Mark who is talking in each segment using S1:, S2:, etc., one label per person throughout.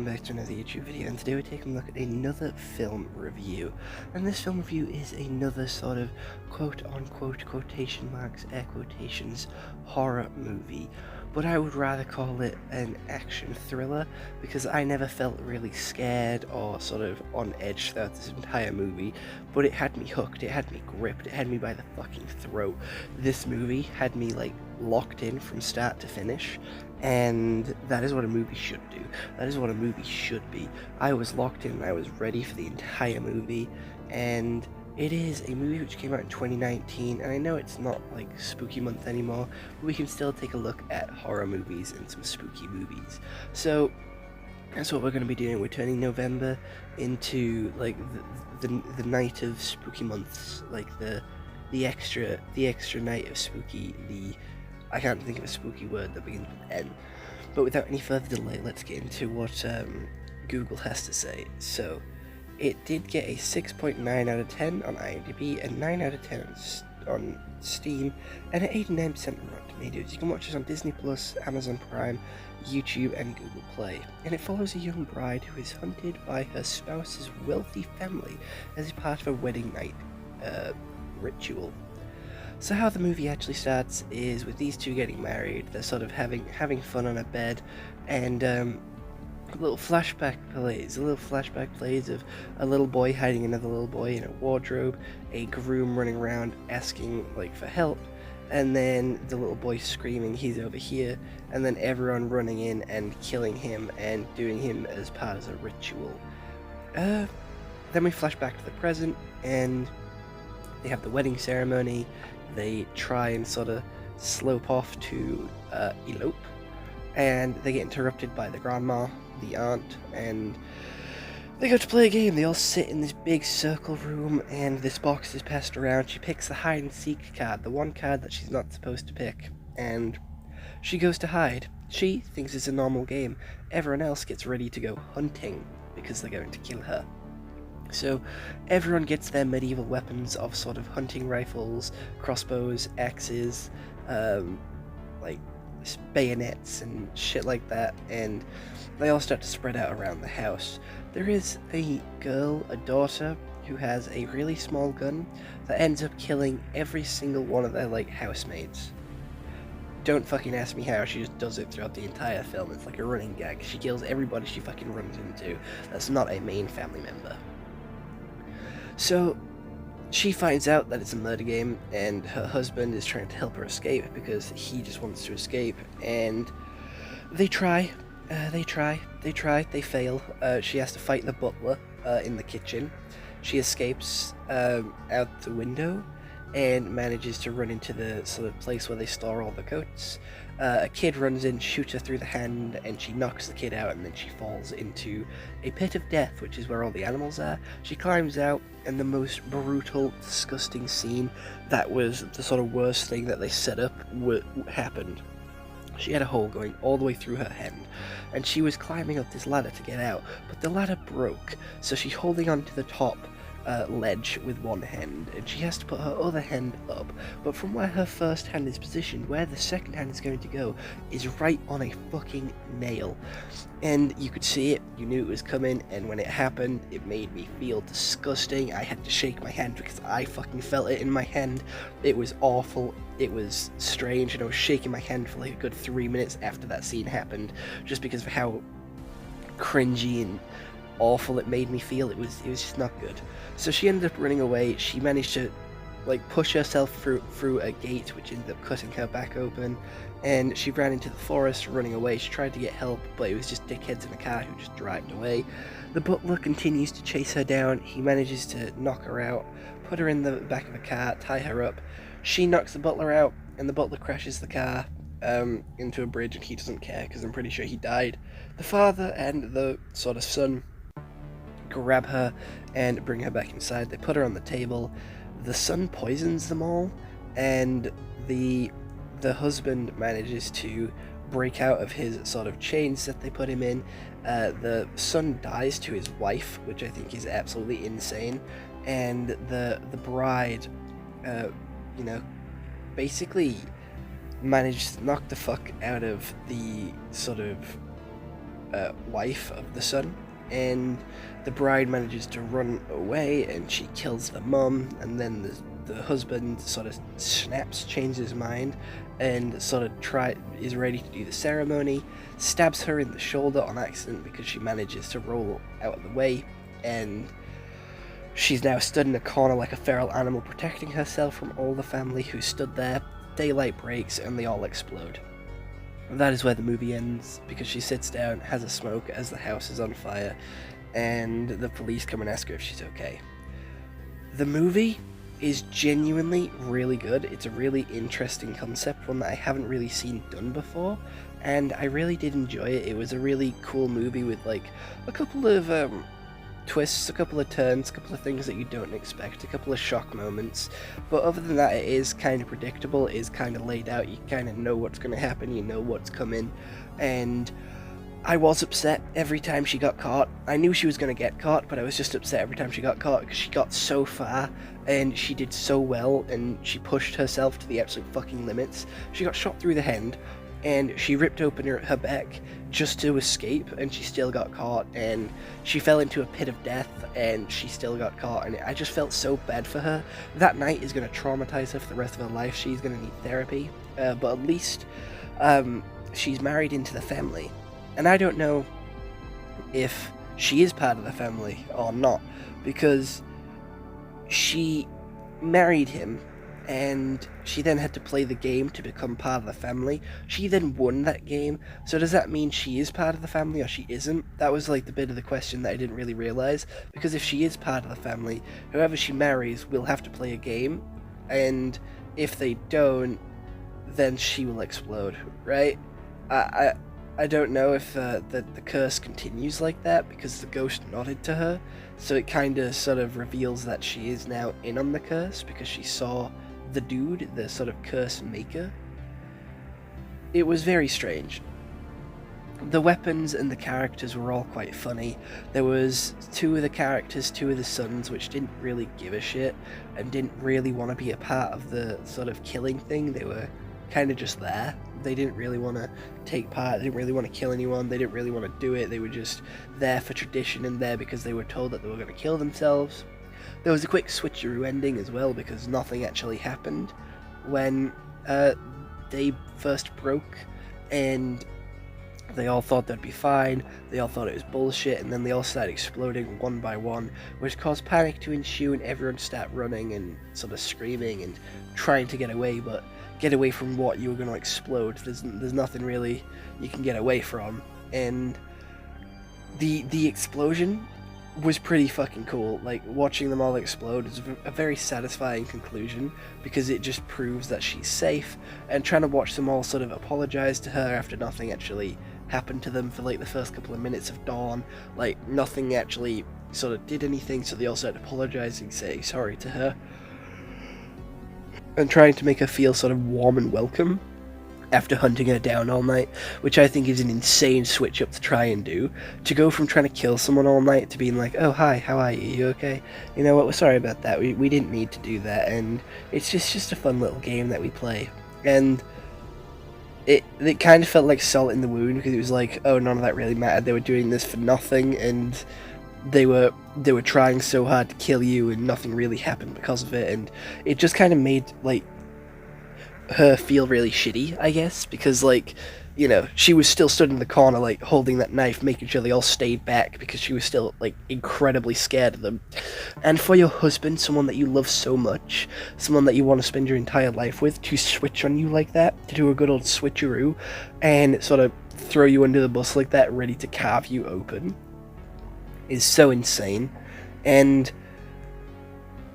S1: back to another YouTube video, and today we're taking a look at another film review. And this film review is another sort of quote-unquote, quotation marks, air quotations, horror movie. But I would rather call it an action thriller, because I never felt really scared or sort of on edge throughout this entire movie, but it had me hooked, it had me gripped, it had me by the fucking throat. This movie had me, like, locked in from start to finish, and that is what a movie should do. That is what a movie should be. I was locked in and I was ready for the entire movie, and it is a movie which came out in 2019, and I know it's not like spooky month anymore, but we can still take a look at horror movies and some spooky movies. So that's what we're going to be doing. We're turning November into like the night of spooky months, like the extra night of spooky. I can't think of a spooky word that begins with N. But without any further delay, let's get into what Google has to say. So, it did get a 6.9 out of 10 on IMDb, and 9 out of 10 on Steam, and an 89% on Rotten Tomatoes. You can watch this on Disney+, Amazon Prime, YouTube, and Google Play. And it follows a young bride who is hunted by her spouse's wealthy family as part of a wedding night ritual. So how the movie actually starts is with these two getting married. They're sort of having fun on a bed, and a little flashback plays of a little boy hiding another little boy in a wardrobe, a groom running around asking like for help, and then the little boy screaming he's over here, and then everyone running in and killing him and doing him as part of a ritual. Then we flash back to the present, and they have the wedding ceremony. They try and sort of slope off to elope, and they get interrupted by the grandma, the aunt, and they go to play a game. They all sit in this big circle room, and this box is passed around. She picks the hide and seek card, the one card that she's not supposed to pick, and she goes to hide. She thinks it's a normal game. Everyone else gets ready to go hunting because they're going to kill her. So everyone gets their medieval weapons of sort of hunting rifles, crossbows, axes, like bayonets and shit like that, and they all start to spread out around the house. There is a girl, a daughter, who has a really small gun that ends up killing every single one of their like housemates. Don't fucking ask me how, she just does it throughout the entire film. It's like a running gag. She kills everybody she fucking runs into. That's not a main family member. So, she finds out that it's a murder game, and her husband is trying to help her escape because he just wants to escape, and they try, they fail. She has to fight the butler in the kitchen. She escapes out the window and manages to run into the sort of place where they store all the coats. A kid runs in, shoots her through the hand, and she knocks the kid out, and then she falls into a pit of death, which is where all the animals are. She climbs out, and the most brutal, disgusting scene that was the sort of worst thing that they set up happened. She had a hole going all the way through her hand, and she was climbing up this ladder to get out, but the ladder broke, so she's holding on to the top ledge with one hand, and she has to put her other hand up, but from where her first hand is positioned, where the second hand is going to go is right on a fucking nail. And you could see it, you knew it was coming, and when it happened, it made me feel disgusting. I had to shake my hand because I fucking felt it in my hand. It was awful, it was strange, and I was shaking my hand for like a good 3 minutes after that scene happened, just because of how cringy and awful it made me feel. It was just not good. So she ended up running away. She managed to like push herself through a gate, which ended up cutting her back open, and she ran into the forest running away. She tried to get help, but it was just dickheads in a car who just drive away. The butler continues to chase her down. He manages to knock her out, put her in the back of a car, tie her up. She knocks the butler out, and the butler crashes the car into a bridge, and he doesn't care because I'm pretty sure he died. The father and the sort of son grab her and bring her back inside. They put her on the table. The son poisons them all, and the husband manages to break out of his sort of chains that they put him in. The son dies to his wife, which I think is absolutely insane, and the bride, basically managed to knock the fuck out of the sort of wife of the son, and the bride manages to run away and she kills the mum, and then the husband sort of snaps, changes his mind, and sort of is ready to do the ceremony, stabs her in the shoulder on accident because she manages to roll out of the way, and she's now stood in a corner like a feral animal, protecting herself from all the family who stood there. Daylight breaks and they all explode. And that is where the movie ends, because she sits down, has a smoke as the house is on fire, and the police come and ask her if she's okay. The movie is genuinely really good. It's a really interesting concept, one that I haven't really seen done before, and I really did enjoy it. It was a really cool movie with like a couple of twists, a couple of turns, a couple of things that you don't expect, a couple of shock moments, but other than that, it is kind of predictable, it is kind of laid out, you kind of know what's going to happen, you know what's coming, and I was upset every time she got caught. I knew she was going to get caught, but I was just upset every time she got caught, because she got so far, and she did so well, and she pushed herself to the absolute fucking limits. She got shot through the hand, and she ripped open her back just to escape, and she still got caught, and she fell into a pit of death, and she still got caught, and I just felt so bad for her. That night is going to traumatize her for the rest of her life. She's going to need therapy, but at least she's married into the family, and I don't know if she is part of the family or not, because she married him, and she then had to play the game to become part of the family. She then won that game, so does that mean she is part of the family or she isn't? That was like the bit of the question that I didn't really realize, because if she is part of the family, whoever she marries will have to play a game, and if they don't, then she will explode, right? I don't know if the curse continues like that, because the ghost nodded to her, so it kind of sort of reveals that she is now in on the curse, because she saw the dude, the sort of curse maker. It was very strange. The weapons and the characters were all quite funny. There was two of the characters, two of the sons, which didn't really give a shit and didn't really want to be a part of the sort of killing thing. They were kind of just there. They didn't really want to take part, they didn't really want to kill anyone, they didn't really want to do it, they were just there for tradition and there because they were told that they were going to kill themselves. There was a quick switcheroo ending as well, because nothing actually happened when they first broke, and they all thought they'd be fine, they all thought it was bullshit, and then they all started exploding one by one, which caused panic to ensue, and everyone started running and sort of screaming and trying to get away, but get away from what? You were going to explode. There's nothing really you can get away from, and the explosion was pretty fucking cool. Like, watching them all explode is a very satisfying conclusion, because it just proves that she's safe, and trying to watch them all sort of apologize to her after nothing actually happened to them for like the first couple of minutes of Dawn, like nothing actually sort of did anything, so they all started apologizing, saying sorry to her, and trying to make her feel sort of warm and welcome after hunting her down all night, which I think is an insane switch up to try and do, to go from trying to kill someone all night to being like, oh hi, how are you okay? You know what, we're sorry about that, we didn't need to do that, and it's just a fun little game that we play, and it kind of felt like salt in the wound, because it was like, oh, none of that really mattered, they were doing this for nothing, and they were trying so hard to kill you, and nothing really happened because of it, and it just kind of made, like, her feel really shitty, I guess, because, like, you know, she was still stood in the corner, like, holding that knife, making sure they all stayed back, because she was still, like, incredibly scared of them. And for your husband, someone that you love so much, someone that you want to spend your entire life with, to switch on you like that, to do a good old switcheroo, and sort of throw you under the bus like that, ready to carve you open, is so insane. And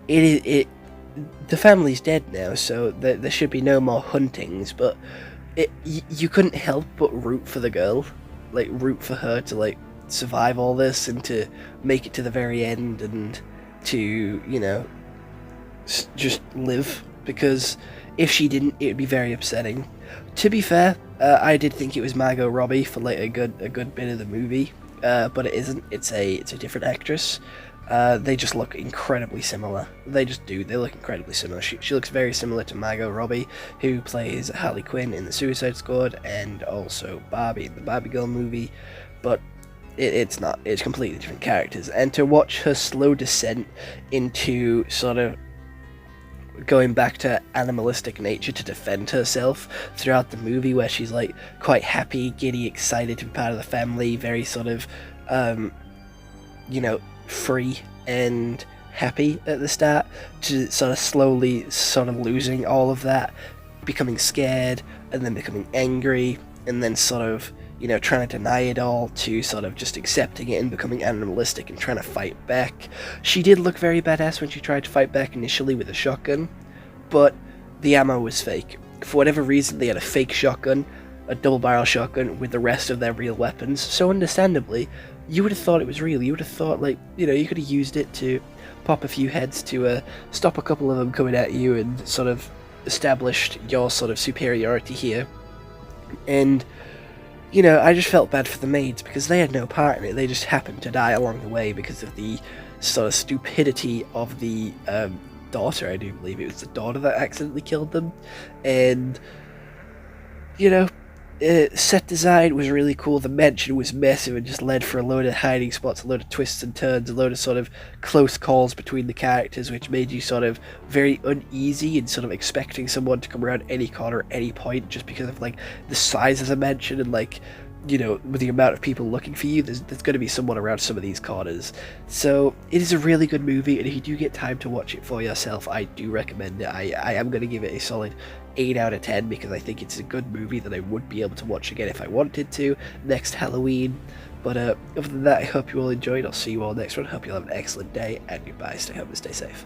S1: the family's dead now, so there should be no more huntings, but you couldn't help but root for the girl, like, root for her to, like, survive all this, and to make it to the very end, and to, you know, just live, because if she didn't, it would be very upsetting. To be fair, I did think it was Margot Robbie for, like, a good bit of the movie, but it isn't, it's a different actress. They just look incredibly similar. They just do. They look incredibly similar. She looks very similar to Margot Robbie, who plays Harley Quinn in the Suicide Squad, and also Barbie in the Barbie Girl movie. but it's not. It's completely different characters. And to watch her slow descent into sort of going back to animalistic nature to defend herself throughout the movie, where she's like quite happy, giddy, excited to be part of the family, very sort of free and happy at the start, to sort of slowly sort of losing all of that, becoming scared, and then becoming angry, and then sort of trying to deny it all, to sort of just accepting it and becoming animalistic and trying to fight back. She did look very badass when she tried to fight back initially with a shotgun, but the ammo was fake. For whatever reason, they had a fake shotgun, a double barrel shotgun, with the rest of their real weapons. So understandably, you would have thought it was real. You would have thought, like, you could have used it to pop a few heads to stop a couple of them coming at you and sort of established your sort of superiority here. And I just felt bad for the maids because they had no part in it. They just happened to die along the way because of the sort of stupidity of the daughter. I do believe it was the daughter that accidentally killed them. And set design was really cool. The mansion was massive and just led for a load of hiding spots, a load of twists and turns, a load of sort of close calls between the characters, which made you sort of very uneasy and sort of expecting someone to come around any corner at any point, just because of like the size of the mansion and like with the amount of people looking for you, there's going to be someone around some of these corners. So it is a really good movie, and if you do get time to watch it for yourself, I do recommend it. I am going to give it a solid 8 out of 10 because I think it's a good movie that I would be able to watch again if I wanted to next Halloween. But other than that, I hope you all enjoyed. I'll see you all next one. Hope you'll have an excellent day, and goodbye. Stay home and stay safe.